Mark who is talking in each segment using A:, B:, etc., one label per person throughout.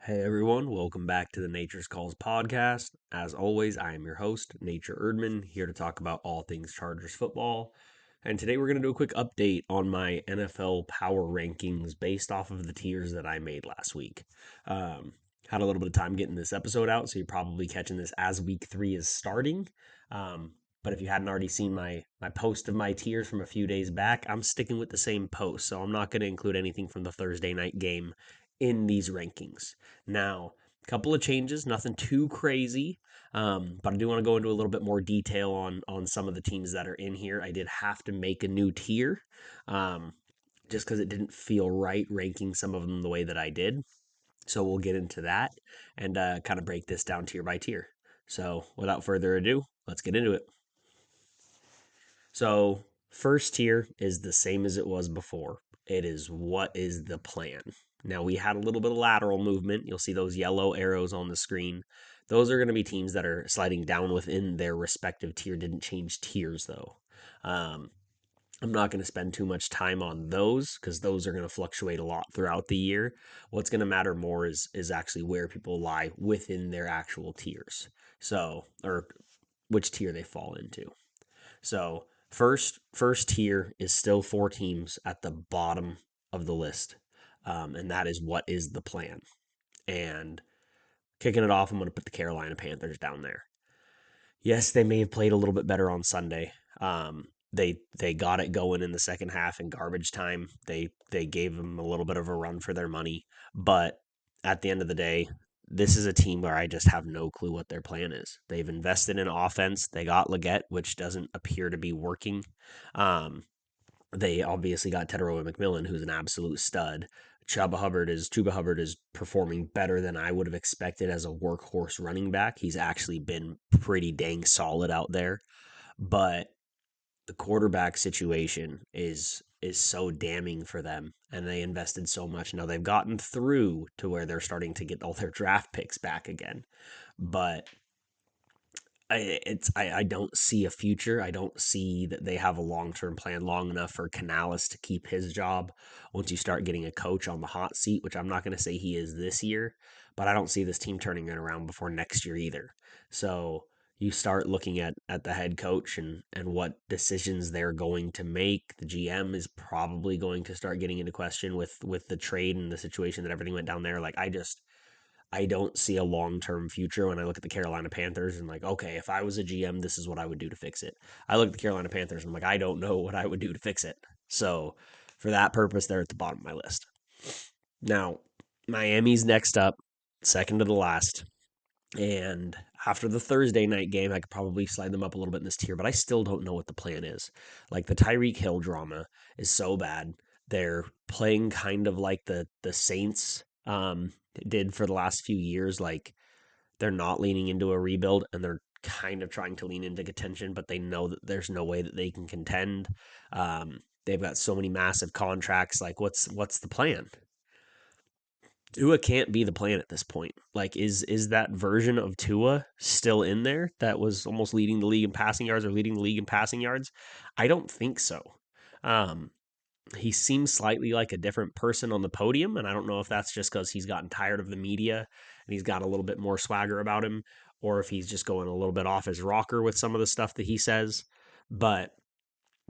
A: Hey everyone, welcome back to the Nature's Calls podcast. As always, I am your host, Nature Erdman, here to talk about all things Chargers football. And today we're going to do a quick update on my NFL power rankings based off of the tiers that I made last week. Um, had a little bit of time getting this episode out, so you're probably catching this as week 3 is starting. But if you hadn't already seen my post of my tiers from a few days back, I'm sticking with the same post, so I'm not going to include anything from the Thursday night game in these rankings. Now, a couple of changes, nothing too crazy, but I do want to go into a little bit more detail on some of the teams that are in here. I did have to make a new tier, um, just because it didn't feel right ranking some of them the way that I did. So we'll get into that and kind of break this down tier by tier. So without further ado, let's get into it. So first tier is the same as it was before. It is what is the plan? Now we had a little bit of lateral movement. You'll see those yellow arrows on the screen. Those are going to be teams that are sliding down within their respective tier. Didn't change tiers though. Um, I'm not going to spend too much time on those because those are going to fluctuate a lot throughout the year. What's going to matter more is actually where people lie within their actual tiers. So, or which tier they fall into. So first tier is still 4 teams at the bottom of the list, and that is what is the plan. And kicking it off, I'm going to put the Carolina Panthers down there. Yes, they may have played a little bit better on Sunday. They got it going in the second half in garbage time. They gave them a little bit of a run for their money, but at the end of the day, this is a team where I just have no clue what their plan is. They've invested in offense. They got Leggett, which doesn't appear to be working. Um, they obviously got Tedero McMillan, who's an absolute stud. Chuba Hubbard is performing better than I would have expected as a workhorse running back. He's actually been pretty dang solid out there, but the quarterback situation is so damning for them, and they invested so much. Now they've gotten through to where they're starting to get all their draft picks back again, but I don't see a future. I don't see that they have a long term plan long enough for Canales to keep his job. Once you start getting a coach on the hot seat, which I'm not going to say he is this year, but I don't see this team turning it around before next year either. So you start looking at the head coach and what decisions they're going to make. The GM is probably going to start getting into question with the trade and the situation that everything went down there. Like I don't see a long term future when I look at the Carolina Panthers and like, okay, if I was a GM, this is what I would do to fix it. I look at the Carolina Panthers and I'm like, I don't know what I would do to fix it. So for that purpose, they're at the bottom of my list. Now, Miami's next up, second to the last. And after the Thursday night game, I could probably slide them up a little bit in this tier, but I still don't know what the plan is. Like the Tyreek Hill drama is so bad. They're playing kind of like the Saints did for the last few years. Like they're not leaning into a rebuild and they're kind of trying to lean into contention, but they know that there's no way that they can contend. They've got so many massive contracts. Like what's the plan? Tua can't be the plan at this point. Like, is that version of Tua still in there that was almost leading the league in passing yards or leading the league in passing yards? I don't think so. Um, he seems slightly like a different person on the podium, and I don't know if that's just because he's gotten tired of the media and he's got a little bit more swagger about him, or if he's just going a little bit off his rocker with some of the stuff that he says. But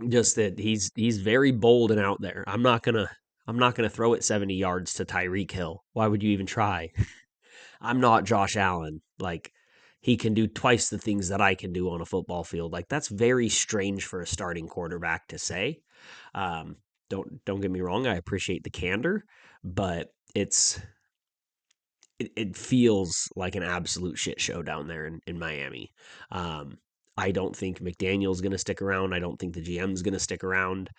A: just that he's very bold and out there. I'm not gonna throw it 70 yards to Tyreek Hill. Why would you even try? I'm not Josh Allen. Like he can do twice the things that I can do on a football field. Like that's very strange for a starting quarterback to say. Um, don't get me wrong. I appreciate the candor, but it feels like an absolute shit show down there in Miami. Um, I don't think McDaniel's going to stick around. I don't think the GM's going to stick around.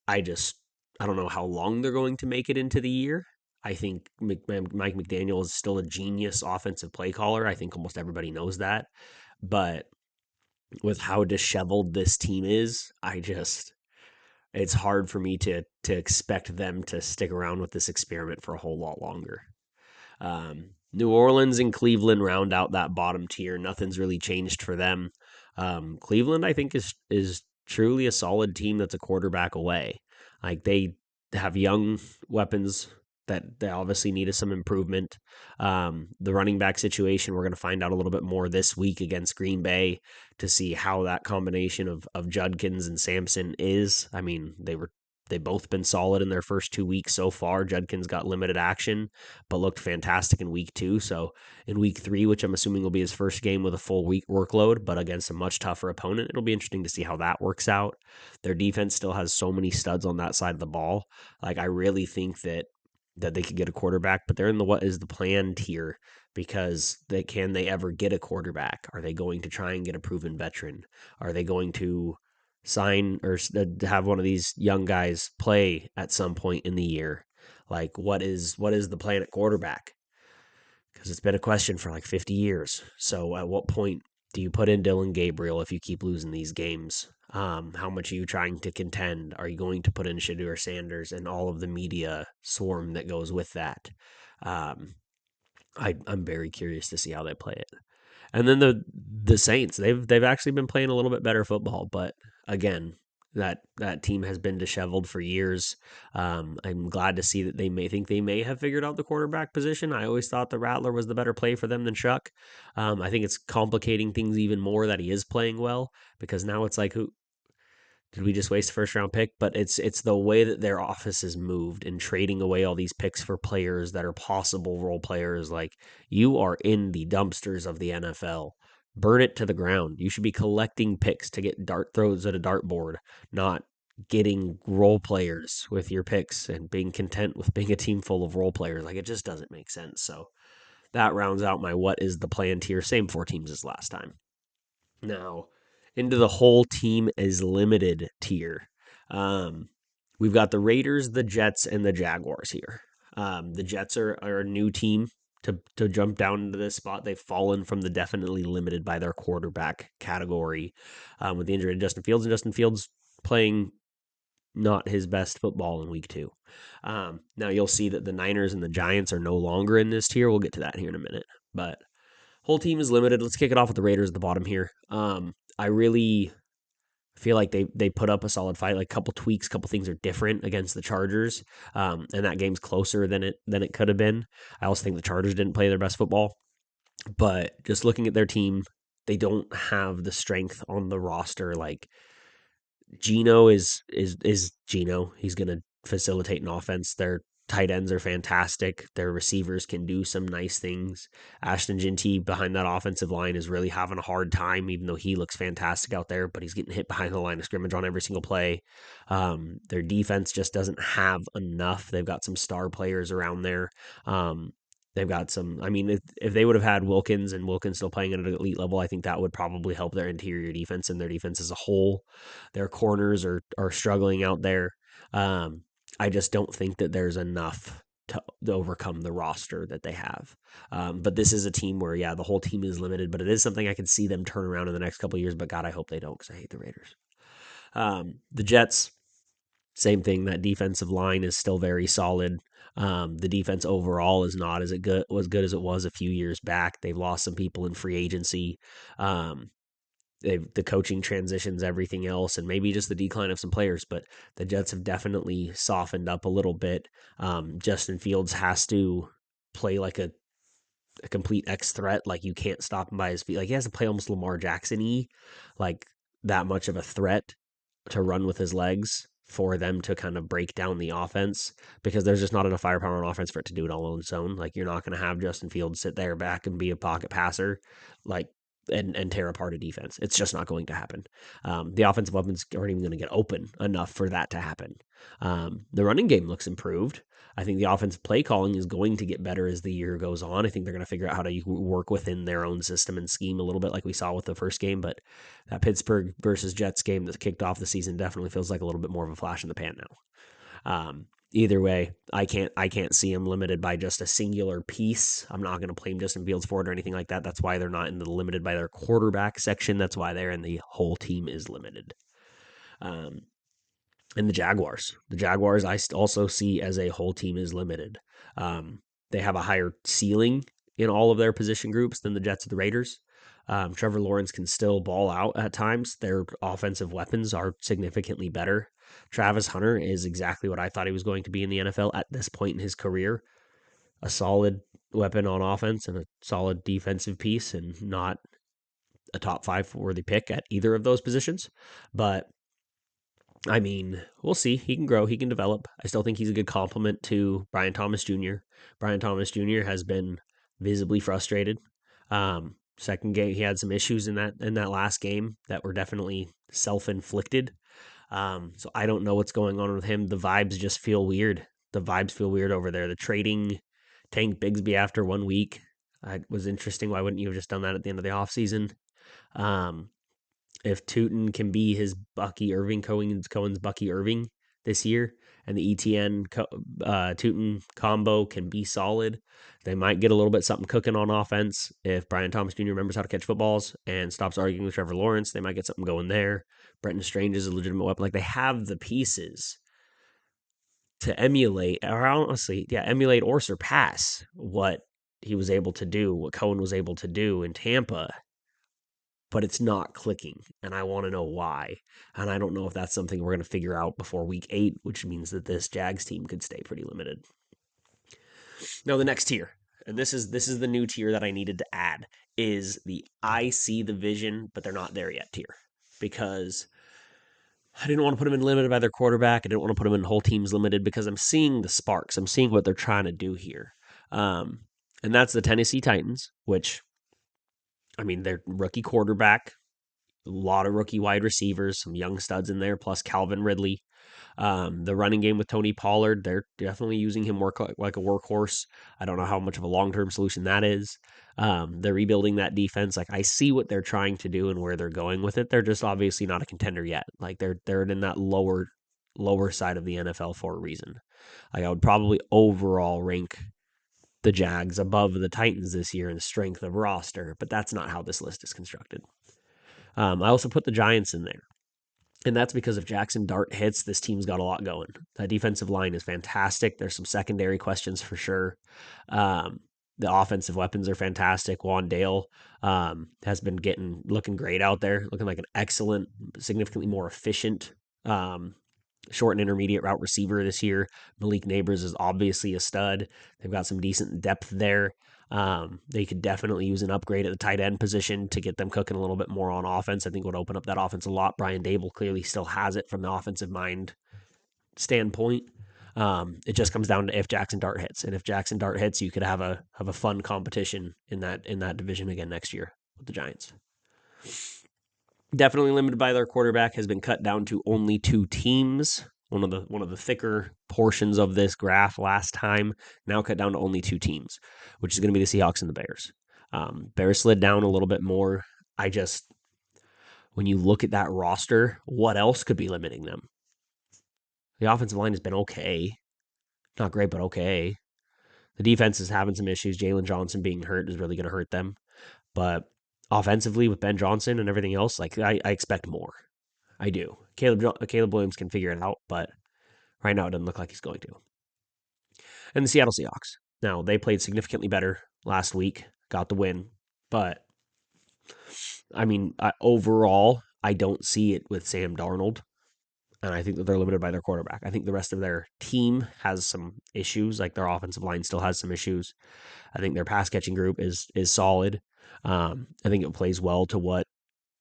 A: I just I don't know how long they're going to make it into the year. I think Mike McDaniel is still a genius offensive play caller. I think almost everybody knows that. But with how disheveled this team is, it's hard for me to expect them to stick around with this experiment for a whole lot longer. New Orleans and Cleveland round out that bottom tier. Nothing's really changed for them. Cleveland, I think, is truly a solid team that's a quarterback away. Like they have young weapons that they obviously needed some improvement. The running back situation, we're going to find out a little bit more this week against Green Bay to see how that combination of Judkins and Sampson is. I mean, they've both been solid in their first 2 weeks so far. Judkins got limited action, but looked fantastic in week 2. So in week 3, which I'm assuming will be his first game with a full week workload, but against a much tougher opponent, it'll be interesting to see how that works out. Their defense still has so many studs on that side of the ball. Like, I really think that they could get a quarterback, but they're in the what is the plan tier because they ever get a quarterback? Are they going to try and get a proven veteran? Are they going to sign or have one of these young guys play at some point in the year? Like, what is the plan at quarterback? Because it's been a question for like 50 years. So at what point do you put in Dylan Gabriel if you keep losing these games? How much are you trying to contend? Are you going to put in Shedeur Sanders and all of the media swarm that goes with that? Um, I'm very curious to see how they play it. And then the Saints, they've actually been playing a little bit better football, but again, that team has been disheveled for years. I'm glad to see that they may have figured out the quarterback position. I always thought the Rattler was the better play for them than Shuck. I think it's complicating things even more that he is playing well because now it's like who did we just waste a first round pick? But it's the way that their office has moved and trading away all these picks for players that are possible role players. Like you are in the dumpsters of the NFL. Burn it to the ground. You should be collecting picks to get dart throws at a dartboard, not getting role players with your picks and being content with being a team full of role players. Like it just doesn't make sense. So that rounds out my what is the plan tier. Same 4 teams as last time. Now, into the whole team is limited tier. Um, we've got the Raiders, the Jets, and the Jaguars here. The Jets are a new team to jump down into this spot. They've fallen from the definitely limited by their quarterback category with the injury to Justin Fields, and Justin Fields playing not his best football in week 2. Now you'll see that the Niners and the Giants are no longer in this tier. We'll get to that here in a minute, but whole team is limited. Let's kick it off with the Raiders at the bottom here. I really feel like they put up a solid fight. Like a couple tweaks, couple things are different against the Chargers, and that game's closer than it could have been. I also think the Chargers didn't play their best football, but just looking at their team, they don't have the strength on the roster. Like Geno is Geno. He's going to facilitate an offense. Their tight ends are fantastic. Their receivers can do some nice things. Ashton Jeanty behind that offensive line is really having a hard time, even though he looks fantastic out there, but he's getting hit behind the line of scrimmage on every single play. Their defense just doesn't have enough. They've got some star players around there. They've got some. I mean, if they would have had Wilkins and Wilkins still playing at an elite level, I think that would probably help their interior defense and their defense as a whole. Their corners are struggling out there. Um, I just don't think that there's enough to overcome the roster that they have. But this is a team where, yeah, the whole team is limited, but it is something I can see them turn around in the next couple of years. But God, I hope they don't because I hate the Raiders. The Jets, same thing. That defensive line is still very solid. The defense overall is not as good as it was a few years back. They've lost some people in free agency. Um, the coaching transitions, everything else, and maybe just the decline of some players. But the Jets have definitely softened up a little bit. Justin Fields has to play like a complete X threat. Like you can't stop him by his feet. Like he has to play almost Lamar Jackson-y, like that much of a threat to run with his legs for them to kind of break down the offense because there's just not enough firepower on offense for it to do it all on its own. Like you're not going to have Justin Fields sit there back and be a pocket passer like and tear apart a defense. It's just not going to happen. The offensive weapons aren't even going to get open enough for that to happen. The running game looks improved. I think the offensive play calling is going to get better as the year goes on. I think they're going to figure out how to work within their own system and scheme a little bit like we saw with the first game. But that Pittsburgh versus Jets game that kicked off the season definitely feels like a little bit more of a flash in the pan now. Either way, I can't see them limited by just a singular piece. I'm not going to blame Justin Fields for it or anything like that. That's why they're not in the limited by their quarterback section. That's why they're in the whole team is limited. And the Jaguars I also see as a whole team is limited. They have a higher ceiling in all of their position groups than the Jets or the Raiders. Trevor Lawrence can still ball out at times. Their offensive weapons are significantly better. Travis Hunter is exactly what I thought he was going to be in the NFL at this point in his career. A solid weapon on offense and a solid defensive piece, and not a top 5 worthy pick at either of those positions. But I mean, we'll see. He can grow, he can develop. I still think he's a good complement to Brian Thomas Jr. Brian Thomas Jr. has been visibly frustrated. Second game, he had some issues in that last game that were definitely self-inflicted. So I don't know what's going on with him. The vibes just feel weird. The vibes feel weird over there. The trading Tank Bigsby after 1 week was interesting. Why wouldn't you have just done that at the end of the offseason? Um, if Tootin can be his Bucky Irving, Cohen's Bucky Irving this year, and the ETN Tootin combo can be solid, they might get a little bit something cooking on offense. If Brian Thomas Jr. remembers how to catch footballs and stops arguing with Trevor Lawrence, they might get something going there. Brenton Strange is a legitimate weapon. Like, they have the pieces to emulate, or honestly, emulate or surpass what he was able to do, what Cohen was able to do in Tampa, but it's not clicking, and I want to know why. And I don't know if that's something we're going to figure out before week 8, which means that this Jags team could stay pretty limited. Now, the next tier, and this is the new tier that I needed to add, is the I see the vision, but they're not there yet tier, because I didn't want to put them in limited by their quarterback. I didn't want to put them in whole teams limited because I'm seeing the sparks. I'm seeing what they're trying to do here. And that's the Tennessee Titans, which, I mean, their rookie quarterback, a lot of rookie wide receivers, some young studs in there, plus Calvin Ridley. The running game with Tony Pollard, they're definitely using him like a workhorse. I don't know how much of a long-term solution that is. They're rebuilding that defense. Like, I see what they're trying to do and where they're going with it. They're just obviously not a contender yet. Like, they're in that lower side of the NFL for a reason. Like, I would probably overall rank the Jags above the Titans this year in strength of roster, but that's not how this list is constructed. I also put the Giants in there. And that's because if Jackson Dart hits, this team's got a lot going. That defensive line is fantastic. There's some secondary questions for sure. The offensive weapons are fantastic. Wan'Dale has been looking great out there, looking like an excellent, significantly more efficient short and intermediate route receiver this year. Malik Neighbors is obviously a stud. They've got some decent depth there. They could definitely use an upgrade at the tight end position to get them cooking a little bit more on offense. I think would open up that offense a lot. Brian Dable clearly still has it from the offensive mind standpoint. It just comes down to if Jackson Dart hits, and if Jackson Dart hits, you could have a fun competition in that division again next year with the Giants. Definitely limited by their quarterback, has been cut down to only 2 teams. One of the thicker portions of this graph last time, now cut down to only 2 teams, which is going to be the Seahawks and the Bears. Bears slid down a little bit more. When you look at that roster, what else could be limiting them? The offensive line has been okay. Not great, but okay. The defense is having some issues. Jalen Johnson being hurt is really going to hurt them. But offensively, with Ben Johnson and everything else, like, I expect more. I do. Caleb Williams can figure it out, but right now it doesn't look like he's going to. And the Seattle Seahawks. Now, they played significantly better last week, got the win, but I mean, overall, I don't see it with Sam Darnold, and I think that they're limited by their quarterback. I think the rest of their team has some issues, like their offensive line still has some issues. I think their pass catching group is solid. I think it plays well to what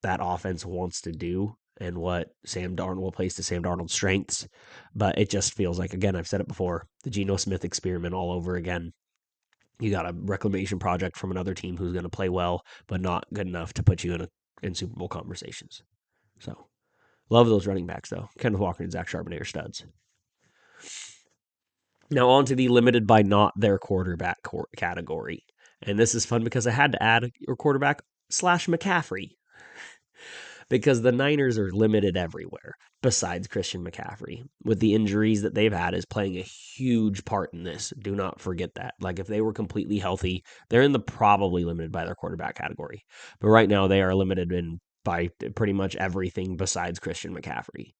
A: that offense wants to do and what Sam Darnold plays to Sam Darnold's strengths. But it just feels like, again, I've said it before, the Geno Smith experiment all over again. You got a reclamation project from another team who's going to play well, but not good enough to put you in Super Bowl conversations. So, love those running backs, though. Kenneth Walker and Zach Charbonnet are studs. Now, on to the limited by not their quarterback category. And this is fun because I had to add your quarterback / McCaffrey, because the Niners are limited everywhere besides Christian McCaffrey. With the injuries that they've had is playing a huge part in this. Do not forget that. Like, if they were completely healthy, they're in the probably limited by their quarterback category. But right now they are limited by pretty much everything besides Christian McCaffrey.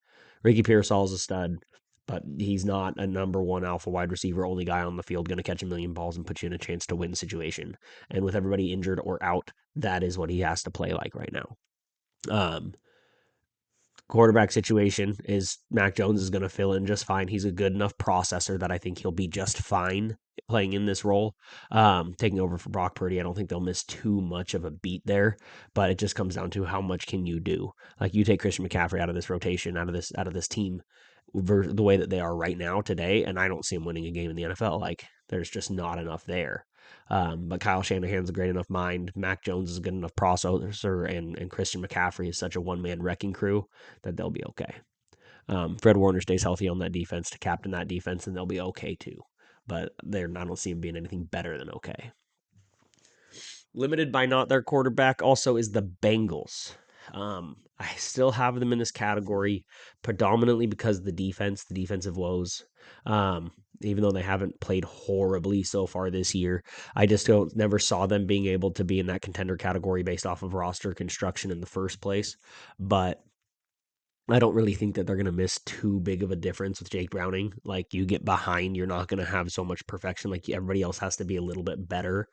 A: Ricky Pearsall is a stud, but he's not a number 1 alpha wide receiver, only guy on the field, going to catch a million balls and put you in a chance to win situation. And with everybody injured or out, that is what he has to play like right now. quarterback situation is Mac Jones is going to fill in just fine. He's a good enough processor that I think he'll be just fine playing in this role. Taking over for Brock Purdy, I don't think they'll miss too much of a beat there, but it just comes down to how much can you do. Like you take Christian McCaffrey out of this rotation, out of this team, the way that they are right now today, and I don't see him winning a game in the NFL. Like there's just not enough there. But Kyle Shanahan's a great enough mind. Mac Jones is a good enough processor, and Christian McCaffrey is such a one-man wrecking crew that they'll be okay. Fred Warner stays healthy on that defense to captain that defense, and they'll be okay too. But I don't see him being anything better than okay. Limited by not their quarterback also is the Bengals. I still have them in this category predominantly because of the defensive woes. Even though they haven't played horribly so far this year, I just never saw them being able to be in that contender category based off of roster construction in the first place. But I don't really think that they're going to miss too big of a difference with Jake Browning. Like you get behind, you're not going to have so much perfection. Like everybody else has to be a little bit better.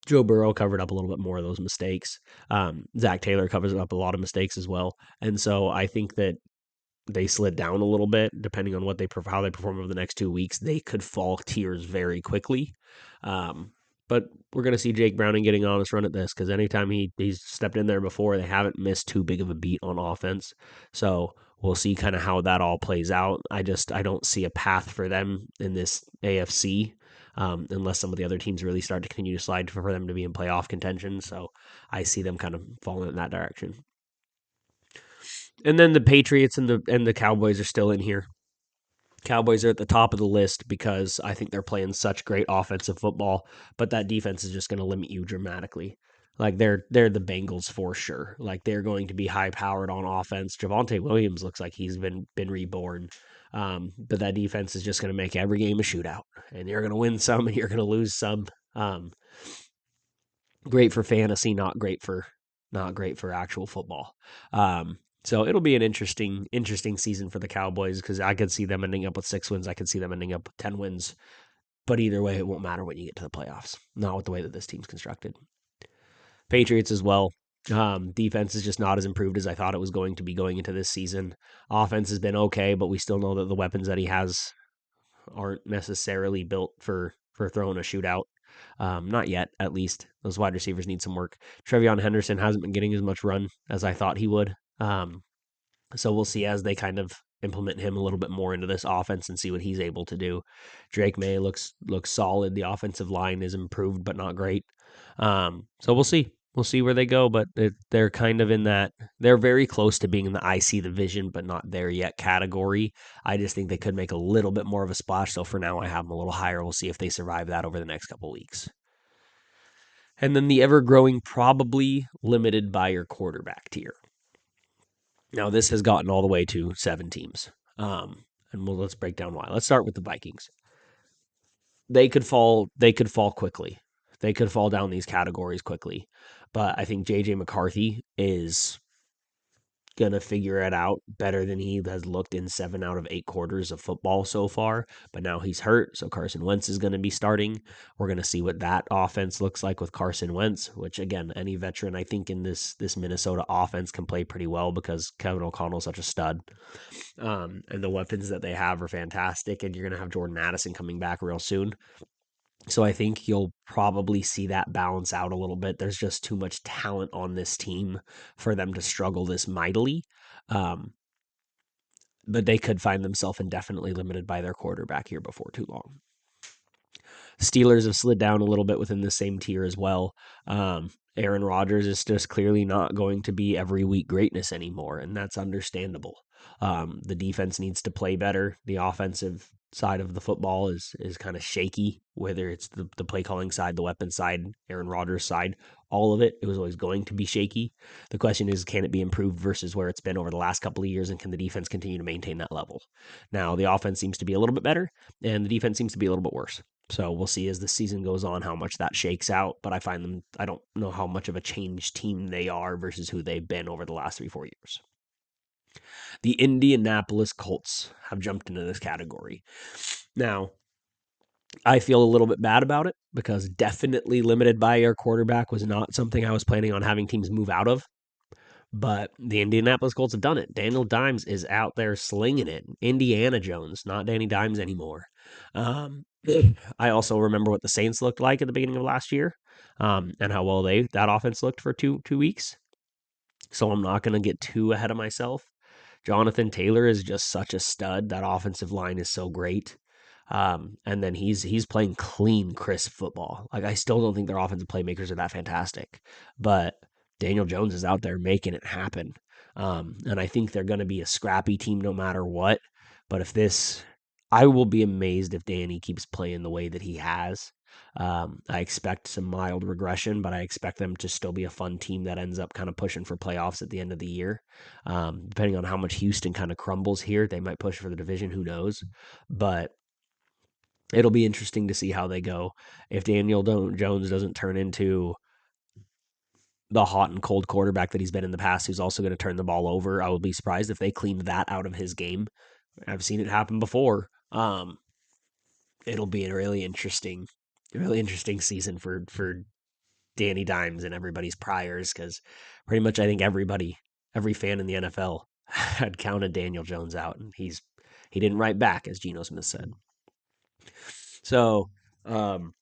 A: Joe Burrow covered up a little bit more of those mistakes. Zach Taylor covers up a lot of mistakes as well. And so I think that they slid down a little bit depending on how they perform over the next 2 weeks. They could fall tiers very quickly. But we're going to see Jake Browning getting an honest run at this because anytime he's stepped in there before, they haven't missed too big of a beat on offense. So we'll see kind of how that all plays out. I don't see a path for them in this AFC unless some of the other teams really start to continue to slide for them to be in playoff contention. So I see them kind of falling in that direction. And then the Patriots and the Cowboys are still in here. Cowboys are at the top of the list because I think they're playing such great offensive football, but that defense is just going to limit you dramatically. Like they're the Bengals for sure. Like they're going to be high powered on offense. Javonte Williams looks like he's been reborn. But that defense is just going to make every game a shootout, and you're going to win some and you're going to lose some. Great for fantasy, not great for actual football. So it'll be an interesting season for the Cowboys because I could see them ending up with 6 wins. I could see them ending up with 10 wins. But either way, it won't matter when you get to the playoffs. Not with the way that this team's constructed. Patriots as well. Defense is just not as improved as I thought it was going to be going into this season. Offense has been okay, but we still know that the weapons that he has aren't necessarily built for throwing a shootout. Not yet, at least. Those wide receivers need some work. TreVeyon Henderson hasn't been getting as much run as I thought he would. So we'll see as they kind of implement him a little bit more into this offense and see what he's able to do. Drake May looks solid. The offensive line is improved, but not great. So we'll see. We'll see where they go, but they're kind of in that. They're very close to being in the I see the vision, but not there yet category. I just think they could make a little bit more of a splash. So for now, I have them a little higher. We'll see if they survive that over the next couple weeks. And then the ever growing, probably limited by your quarterback tier. Now, this has gotten all the way to 7 teams. Let's break down why. Let's start with the Vikings. They could fall quickly. They could fall down these categories quickly. But I think JJ McCarthy is going to figure it out better than he has looked in 7 out of 8 quarters of football so far. But now he's hurt, so Carson Wentz is going to be starting. We're going to see what that offense looks like with Carson Wentz, which again, any veteran I think in this Minnesota offense can play pretty well because Kevin O'Connell's such a stud. And the weapons that they have are fantastic, and you're going to have Jordan Addison coming back real soon. So I think you'll probably see that balance out a little bit. There's just too much talent on this team for them to struggle this mightily. But they could find themselves indefinitely limited by their quarterback here before too long. Steelers have slid down a little bit within the same tier as well. Aaron Rodgers is just clearly not going to be every week greatness anymore, and that's understandable. The defense needs to play better. The offensive side of the football is kind of shaky, whether it's the play calling side, the weapon side, Aaron Rodgers' side, all of it. It was always going to be shaky. The question is, can it be improved versus where it's been over the last couple of years, and can the defense continue to maintain that level? Now, the offense seems to be a little bit better, and the defense seems to be a little bit worse. So we'll see as the season goes on how much that shakes out. But I don't know how much of a changed team they are versus who they've been over the last 3-4 years. The Indianapolis Colts have jumped into this category. Now, I feel a little bit bad about it because definitely limited by our quarterback was not something I was planning on having teams move out of. But the Indianapolis Colts have done it. Daniel Dimes is out there slinging it. Indiana Jones, not Danny Dimes anymore. Um, I also remember what the Saints looked like at the beginning of last year, and how well that offense looked for two weeks. So I'm not going to get too ahead of myself. Jonathan Taylor is just such a stud. That offensive line is so great. And then he's playing clean, crisp football. Like, I still don't think their offensive playmakers are that fantastic, but Daniel Jones is out there making it happen. And I think they're going to be a scrappy team no matter what. But I will be amazed if Danny keeps playing the way that he has. I expect some mild regression, but I expect them to still be a fun team that ends up kind of pushing for playoffs at the end of the year. Depending on how much Houston kind of crumbles here, they might push for the division. Who knows? But it'll be interesting to see how they go. If Daniel Jones doesn't turn into the hot and cold quarterback that he's been in the past, who's also going to turn the ball over, I will be surprised if they clean that out of his game. I've seen it happen before. It'll be a really interesting season for Danny Dimes and everybody's priors, because pretty much I think every fan in the NFL had counted Daniel Jones out, and he didn't write back, as Geno Smith said. So, um,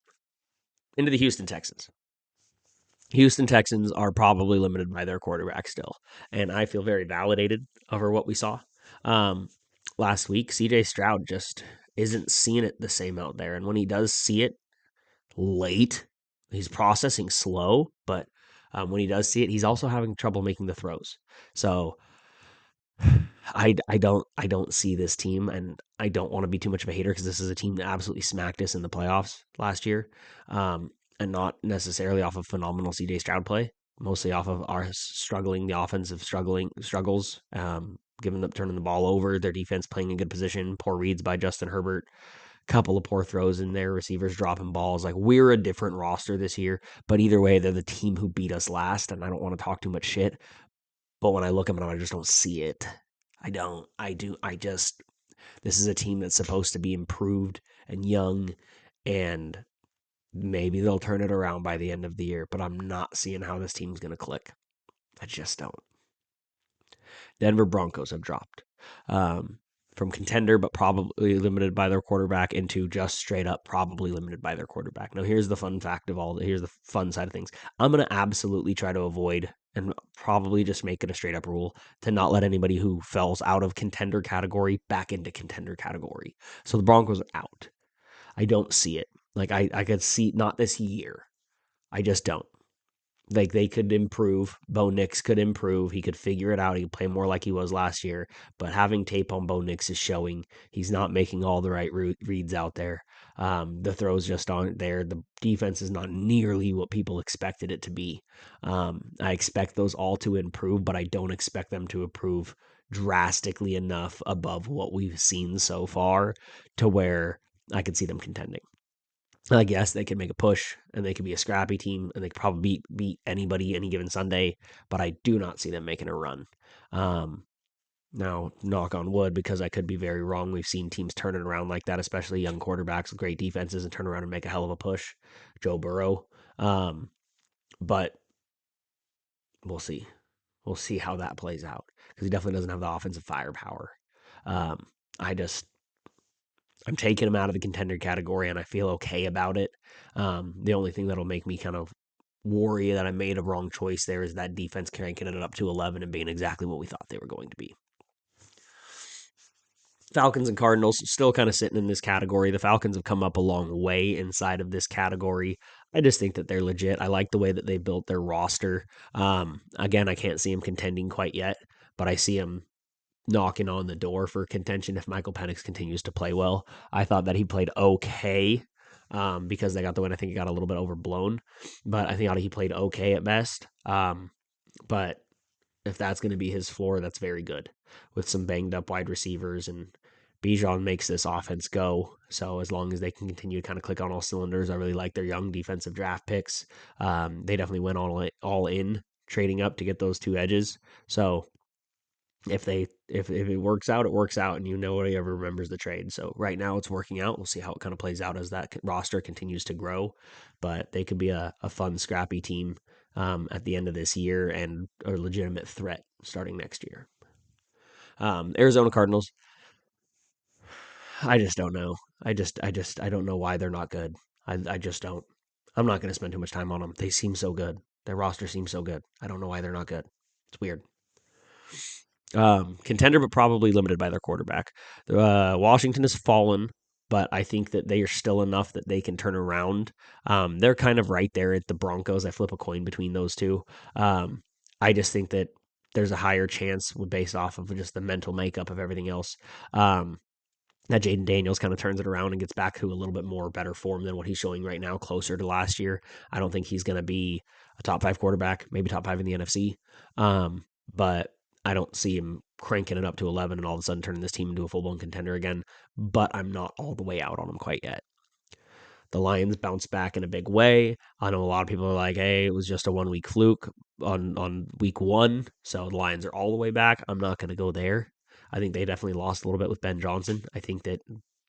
A: into the Houston Texans. Houston Texans are probably limited by their quarterback still, and I feel very validated over what we saw last week. CJ Stroud just isn't seeing it the same out there, and when he does see it late, he's processing slow. But when he does see it, he's also having trouble making the throws. So I don't see this team, and I don't want to be too much of a hater because this is a team that absolutely smacked us in the playoffs last year, and not necessarily off of phenomenal CJ Stroud play, mostly off of our the offensive struggles, giving up, turning the ball over, their defense playing in good position, poor reads by Justin Herbert, couple of poor throws in there, receivers dropping balls. Like, we're a different roster this year, but either way, they're the team who beat us last, and I don't want to talk too much shit. But when I look at them, I just don't see it. I don't. I do. I just. This is a team that's supposed to be improved and young, and maybe they'll turn it around by the end of the year. But I'm not seeing how this team's going to click. I just don't. Denver Broncos have dropped from contender, but probably limited by their quarterback, into just straight up probably limited by their quarterback. Now, here's the fun fact of all. Here's the fun side of things. I'm going to absolutely try to avoid, and probably just make it a straight up rule, to not let anybody who falls out of contender category back into contender category. So the Broncos are out. I don't see it. Like, I could see, not this year. I just don't. Like, they could improve. Bo Nix could improve. He could figure it out. He could play more like he was last year. But having tape on Bo Nix is showing he's not making all the right reads out there. The throws just aren't there. The defense is not nearly what people expected it to be. I expect those all to improve, but I don't expect them to improve drastically enough above what we've seen so far to where I could see them contending. I guess they could make a push, and they could be a scrappy team, and they could probably beat anybody any given Sunday, but I do not see them making a run. Um, Now, knock on wood, because I could be very wrong. We've seen teams turn it around like that, especially young quarterbacks with great defenses, and turn around and make a hell of a push. Joe Burrow. But we'll see. We'll see how that plays out, because he definitely doesn't have the offensive firepower. Um, I just I'm taking him out of the contender category, and I feel okay about it. The only thing that'll make me kind of worry that I made a wrong choice there is that defense cranking it up to 11 and being exactly what we thought they were going to be. Falcons and Cardinals still kind of sitting in this category. The Falcons have come up a long way inside of this category. I just think that they're legit. I like the way that they built their roster. Again, I can't see them contending quite yet, but I see them knocking on the door for contention if Michael Penix continues to play well. I thought that he played okay, because they got the win. I think he got a little bit overblown, but I think he played okay at best. But if that's going to be his floor, that's very good, with some banged up wide receivers, and Bijan makes this offense go. So as long as they can continue to kind of click on all cylinders, I really like their young defensive draft picks. They definitely went all in trading up to get those two edges. So if it works out, it works out, and nobody ever remembers the trade. So right now it's working out. We'll see how it kind of plays out as that roster continues to grow. But they could be a fun, scrappy team at the end of this year and a legitimate threat starting next year. Arizona Cardinals. I just don't know. I don't know why they're not good. I just don't. I'm not going to spend too much time on them. They seem so good. Their roster seems so good. I don't know why they're not good. It's weird. Contender, but probably limited by their quarterback. Washington has fallen, but I think that they are still enough that they can turn around. They're kind of right there at the Broncos. I flip a coin between those two. I just think that there's a higher chance based off of just the mental makeup of everything else. That Jaden Daniels kind of turns it around and gets back to a little bit more better form than what he's showing right now, closer to last year. I don't think he's going to be a top 5 quarterback, maybe top 5 in the NFC. But I don't see him cranking it up to 11 and all of a sudden turning this team into a full blown contender again. But I'm not all the way out on him quite yet. The Lions bounce back in a big way. I know a lot of people are like, hey, it was just a 1 week fluke on week one. So the Lions are all the way back. I'm not going to go there. I think they definitely lost a little bit with Ben Johnson. I think that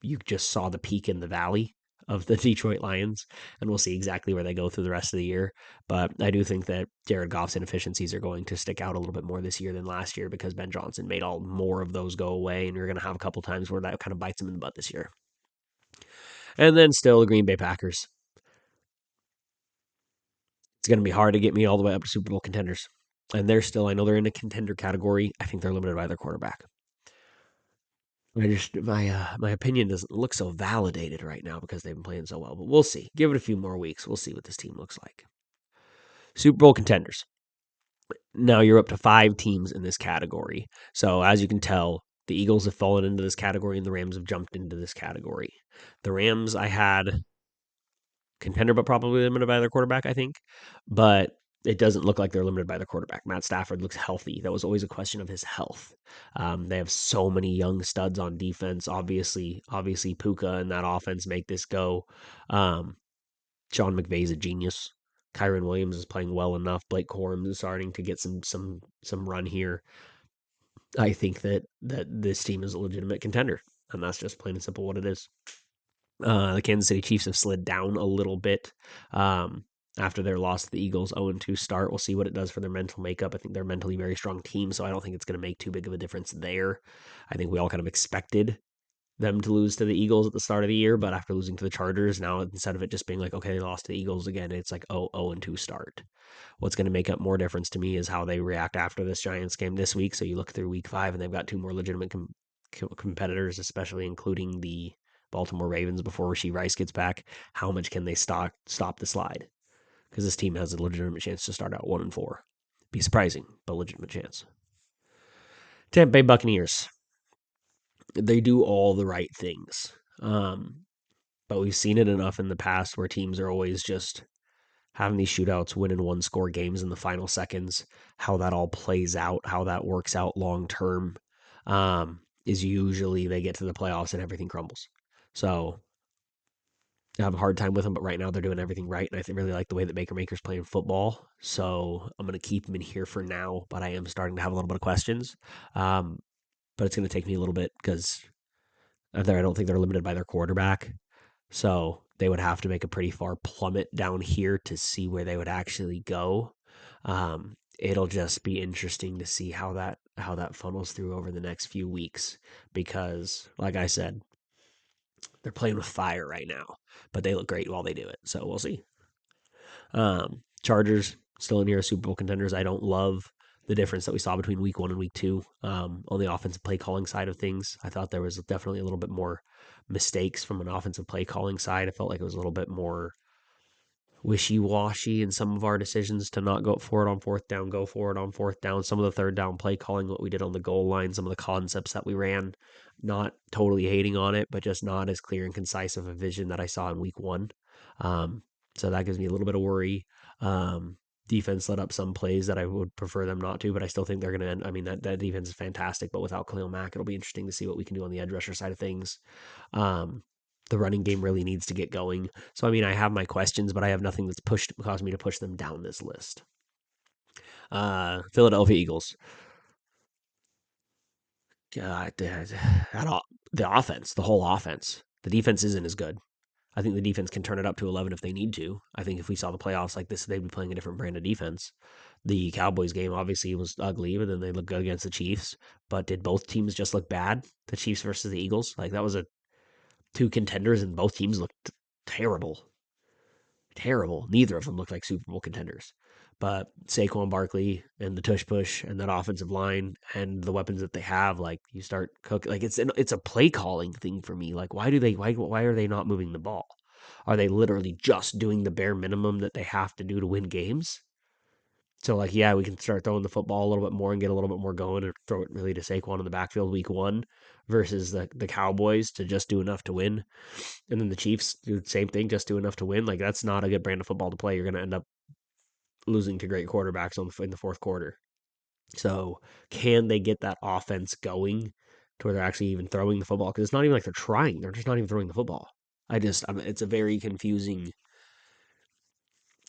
A: you just saw the peak in the valley of the Detroit Lions, and we'll see exactly where they go through the rest of the year. But I do think that Jared Goff's inefficiencies are going to stick out a little bit more this year than last year because Ben Johnson made all more of those go away, and you're going to have a couple times where that kind of bites him in the butt this year. And then still the Green Bay Packers. It's going to be hard to get me all the way up to Super Bowl contenders. And they're still, I know they're in a contender category. I think they're limited by their quarterback. My opinion doesn't look so validated right now because they've been playing so well, but we'll see. Give it a few more weeks. We'll see what this team looks like. Super Bowl contenders. Now you're up to 5 teams in this category. So as you can tell, the Eagles have fallen into this category and the Rams have jumped into this category. The Rams I had contender, but probably limited by their quarterback, I think. But it doesn't look like they're limited by their quarterback. Matt Stafford looks healthy. That was always a question of his health. They have so many young studs on defense. Obviously, Puka and that offense make this go. Sean McVay's a genius. Kyron Williams is playing well enough. Blake Corum is starting to get some run here. I think that this team is a legitimate contender, and that's just plain and simple what it is. The Kansas City Chiefs have slid down a little bit after their loss to the Eagles 0-2 start. We'll see what it does for their mental makeup. I think they're a mentally very strong team, so I don't think it's going to make too big of a difference there. I think we all kind of expected them to lose to the Eagles at the start of the year, but after losing to the Chargers, now instead of it just being like, okay, they lost to the Eagles again, it's like, 0-2 start. What's going to make up more difference to me is how they react after this Giants game this week. So you look through week 5, and they've got 2 more legitimate competitors, especially including the Baltimore Ravens before Rashee Rice gets back. How much can they stop the slide? Because this team has a legitimate chance to start out 1-4. Be surprising, but legitimate chance. Tampa Bay Buccaneers. They do all the right things. But we've seen it enough in the past where teams are always just having these shootouts, winning 1-score games in the final seconds. How that all plays out, how that works out long term, is usually they get to the playoffs and everything crumbles. So I have a hard time with them, but right now they're doing everything right, and I really like the way that Baker Mayfield's playing football. So I'm going to keep him in here for now, but I am starting to have a little bit of questions. But it's going to take me a little bit because I don't think they're limited by their quarterback. So they would have to make a pretty far plummet down here to see where they would actually go. It'll just be interesting to see how that funnels through over the next few weeks because, like I said, they're playing with fire right now, but they look great while they do it. So we'll see. Chargers still in here as Super Bowl contenders. I don't love the difference that we saw between week 1 and week 2 on the offensive play calling side of things. I thought there was definitely a little bit more mistakes from an offensive play calling side. I felt like it was a little bit more wishy-washy in some of our decisions to not go for it on 4th down, go for it on 4th down. Some of the 3rd down play calling, what we did on the goal line, some of the concepts that we ran, not totally hating on it, but just not as clear and concise of a vision that I saw in week 1. So that gives me a little bit of worry. Defense let up some plays that I would prefer them not to, but I still think they're going to end. I mean, that defense is fantastic, but without Khalil Mack, it'll be interesting to see what we can do on the edge rusher side of things. The running game really needs to get going. So, I mean, I have my questions, but I have nothing that's caused me to push them down this list. Philadelphia Eagles. God, the offense, the whole offense. The defense isn't as good. I think the defense can turn it up to 11 if they need to. I think if we saw the playoffs like this, they'd be playing a different brand of defense. The Cowboys game obviously was ugly, but then they looked good against the Chiefs. But did both teams just look bad? The Chiefs versus the Eagles? Like that was a two contenders, and both teams looked terrible. Terrible. Neither of them looked like Super Bowl contenders. But Saquon Barkley and the tush push and that offensive line and the weapons that they have, like you start cooking. Like it's a play calling thing for me. Like why are they not moving the ball? Are they literally just doing the bare minimum that they have to do to win games? So like yeah, we can start throwing the football a little bit more and get a little bit more going and throw it really to Saquon in the backfield week 1 versus the Cowboys to just do enough to win. And then the Chiefs do the same thing, just do enough to win. Like that's not a good brand of football to play. You're going to end up losing to great quarterbacks in the fourth quarter. So can they get that offense going to where they're actually even throwing the football? Because it's not even like they're trying; they're just not even throwing the football. It's a very confusing.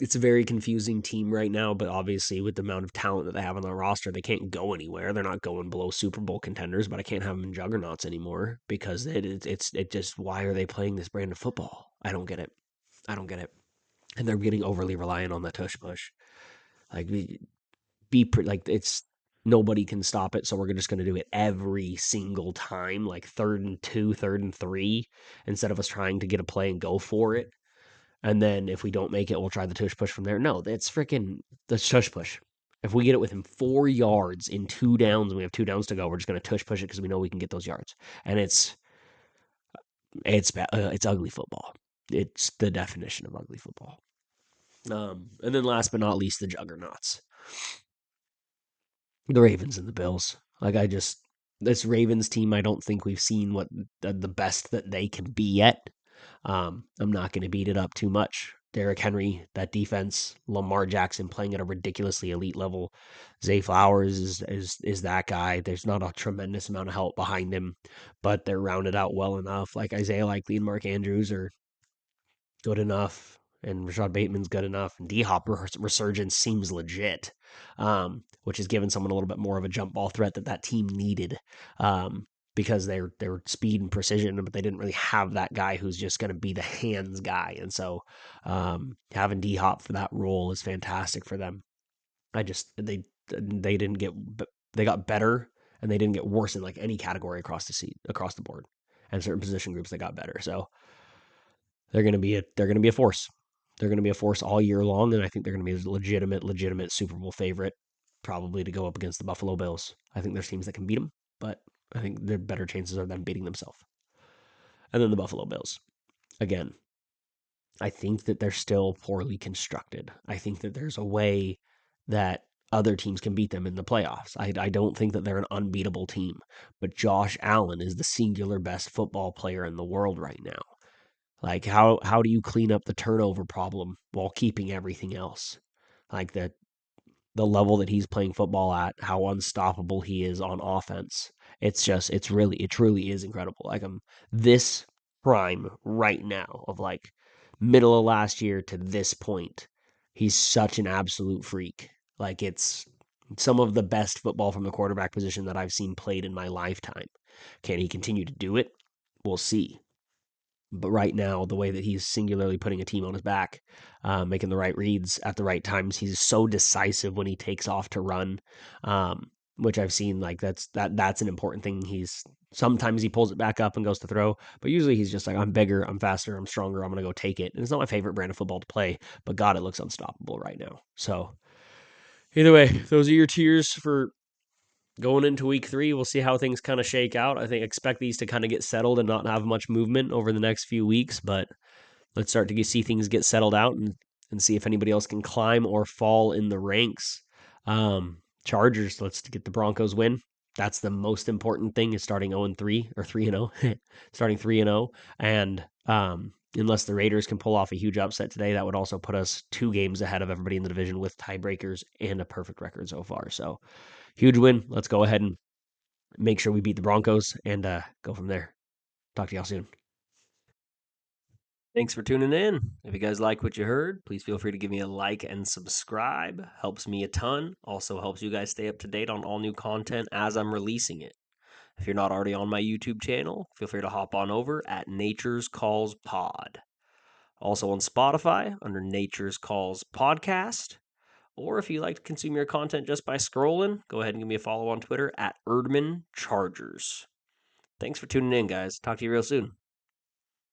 A: It's a very confusing team right now, but obviously with the amount of talent that they have on the roster, they can't go anywhere. They're not going below Super Bowl contenders, but I can't have them in juggernauts anymore because it just why are they playing this brand of football? I don't get it. I don't get it. And they're getting overly reliant on that tush push. Like like it's nobody can stop it, so we're just going to do it every single time, like 3rd and 2, 3rd and 3, instead of us trying to get a play and go for it. And then if we don't make it, we'll try the tush push from there. No, that's freaking the tush push. If we get it within 4 yards in 2 downs and we have 2 downs to go, we're just going to tush push it because we know we can get those yards. And it's ugly football. It's the definition of ugly football. And then last but not least, the juggernauts, the Ravens and the Bills. Like this Ravens team, I don't think we've seen what the best that they can be yet. I'm not going to beat it up too much. Derrick Henry, that defense, Lamar Jackson playing at a ridiculously elite level. Zay Flowers is that guy. There's not a tremendous amount of help behind him, but they're rounded out well enough. Like Isaiah Likely and Mark Andrews are good enough, and Rashad Bateman's good enough, and D Hop resurgence seems legit, which has given someone a little bit more of a jump ball threat that team needed. Because they're speed and precision, but they didn't really have that guy who's just going to be the hands guy. And so having D Hop for that role is fantastic for them. They didn't get they got better and they didn't get worse in like any category across the board, and certain position groups they got better. So they're gonna be a force. They're gonna be a force all year long, and I think they're gonna be a legitimate Super Bowl favorite, probably to go up against the Buffalo Bills. I think there's teams that can beat them, but I think their better chances are them beating themselves. And then the Buffalo Bills. Again, I think that they're still poorly constructed. I think that there's a way that other teams can beat them in the playoffs. I don't think that they're an unbeatable team, but Josh Allen is the singular best football player in the world right now. Like how do you clean up the turnover problem while keeping everything else? Like the level that he's playing football at, how unstoppable he is on offense. It truly is incredible. Like I'm this prime right now of like middle of last year to this point. He's such an absolute freak. Like it's some of the best football from the quarterback position that I've seen played in my lifetime. Can he continue to do it? We'll see. But right now, the way that he's singularly putting a team on his back, making the right reads at the right times, he's so decisive when he takes off to run, which I've seen. Like that's an important thing. He's sometimes he pulls it back up and goes to throw, but usually he's just like, I'm bigger, I'm faster, I'm stronger, I'm gonna go take it. And it's not my favorite brand of football to play, but God, it looks unstoppable right now. So either way, those are your tiers for going into week 3. We'll see how things kind of shake out. I think expect these to kind of get settled and not have much movement over the next few weeks, but let's start to see things get settled out and see if anybody else can climb or fall in the ranks. Chargers, let's get the Broncos win. That's the most important thing, is starting 0-3 or 3-0, starting 3-0. And unless the Raiders can pull off a huge upset today, that would also put us 2 games ahead of everybody in the division with tiebreakers and a perfect record so far. So huge win. Let's go ahead and make sure we beat the Broncos and go from there. Talk to y'all soon. Thanks for tuning in. If you guys like what you heard, please feel free to give me a like and subscribe. Helps me a ton. Also helps you guys stay up to date on all new content as I'm releasing it. If you're not already on my YouTube channel, feel free to hop on over at Nature's Calls Pod. Also on Spotify under Nature's Calls Podcast. Or if you like to consume your content just by scrolling, go ahead and give me a follow on Twitter at Erdman Chargers. Thanks for tuning in, guys. Talk to you real soon.